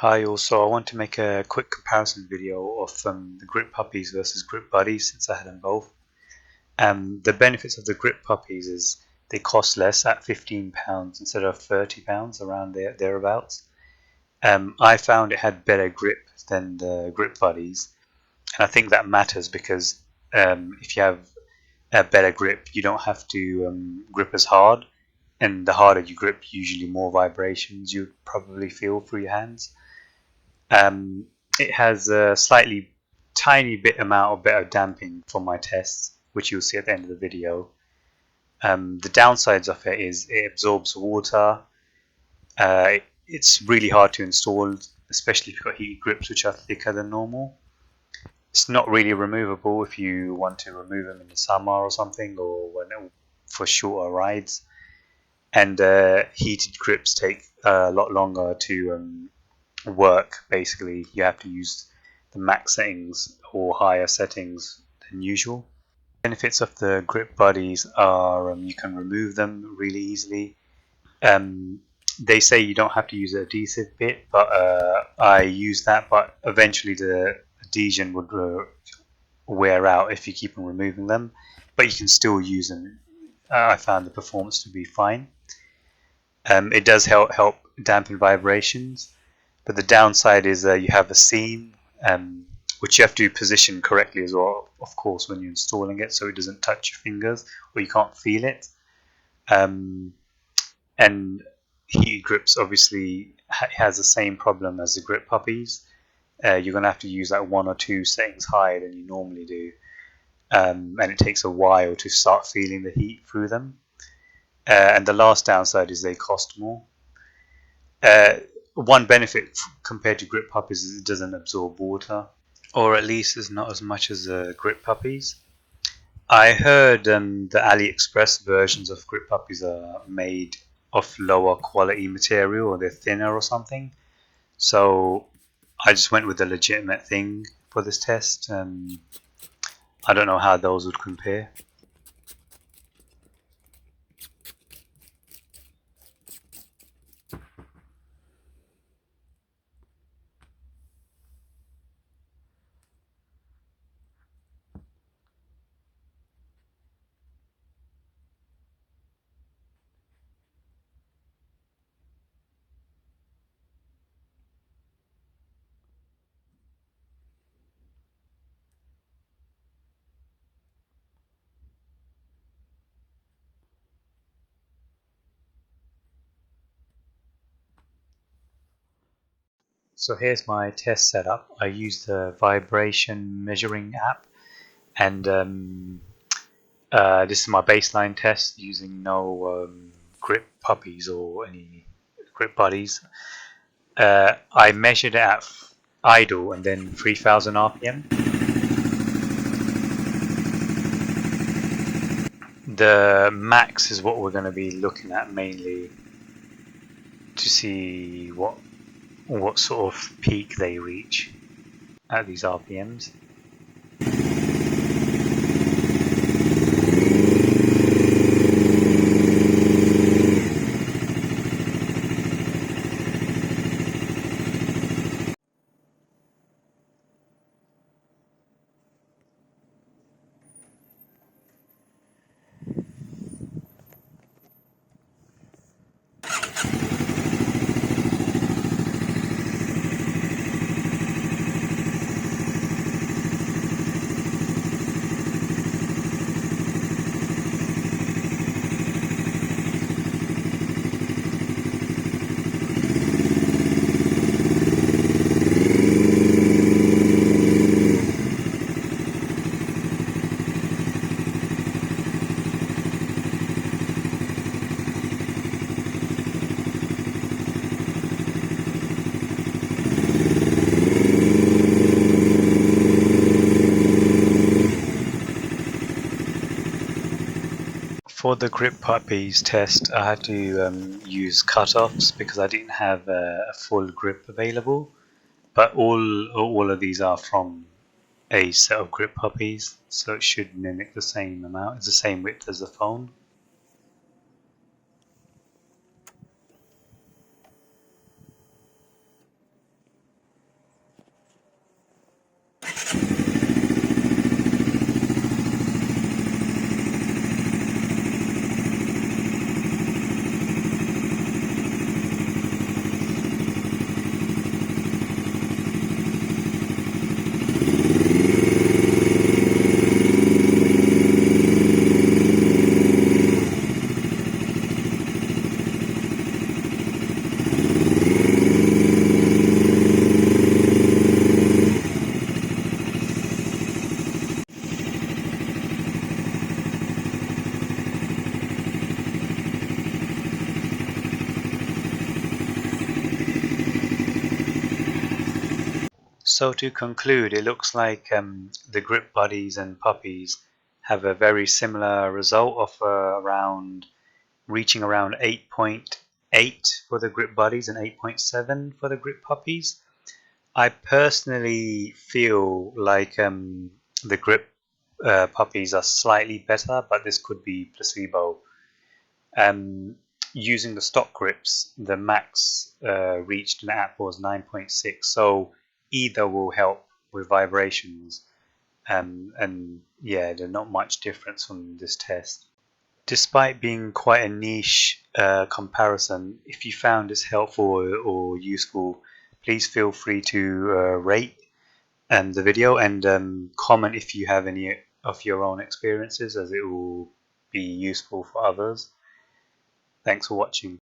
Hi, also I want to make a quick comparison video of the Grip Puppies versus Grip Buddies since I had them both. The benefits of the Grip Puppies is they cost less at £15 instead of £30 around thereabouts. I found it had better grip than the Grip Buddies, and I think that matters because if you have a better grip, you don't have to grip as hard, and the harder you grip, usually more vibrations you probably feel through your hands. Um, it has a slightly tiny bit amount of better damping for my tests, which you'll see at the end of the video. The downsides of it is it absorbs water. It's really hard to install, especially if you've got heated grips which are thicker than normal. It's not really removable if you want to remove them in the summer or something, or for shorter rides. And heated grips take a lot longer to work. Basically, you have to use the max settings or higher settings than usual. Benefits of the Grip Buddies are you can remove them really easily. They say you don't have to use an adhesive bit, but I use that, but eventually the adhesion would wear out if you keep on removing them, but you can still use them. I found the performance to be fine. It does help dampen vibrations. But the downside is you have a seam, which you have to position correctly as well, of course, when you're installing it, so it doesn't touch your fingers or you can't feel it. And heated grips obviously has the same problem as the Grip Puppies. You're going to have to use like one or two settings higher than you normally do, and it takes a while to start feeling the heat through them. And the last downside is they cost more. One benefit compared to Grip Puppies is it doesn't absorb water, or at least it's not as much as Grip Puppies. I heard the AliExpress versions of Grip Puppies are made of lower quality material, or they're thinner or something. So I just went with the legitimate thing for this test. I don't know how those would compare. So here's my test setup. I used the vibration measuring app, and this is my baseline test using no Grip Puppies or any Grip Buddies. I measured it at idle and then 3000 RPM. The max is what we're going to be looking at mainly to see what sort of peak they reach at these RPMs. For the Grip Puppies test, I had to use cutoffs because I didn't have a full grip available. But all of these are from a set of Grip Puppies, so it should mimic the same amount. It's the same width as the phone. So to conclude, it looks like the Grip Buddies and puppies have a very similar result of reaching around 8.8 for the Grip Buddies and 8.7 for the Grip Puppies. I personally feel like the Grip puppies are slightly better, but this could be placebo. Using the stock grips, the max reached in the app was 9.6, so either will help with vibrations, and yeah, there's not much difference from this test. Despite being quite a niche comparison, if you found this helpful or useful, please feel free to rate the video and comment if you have any of your own experiences, as it will be useful for others. Thanks for watching.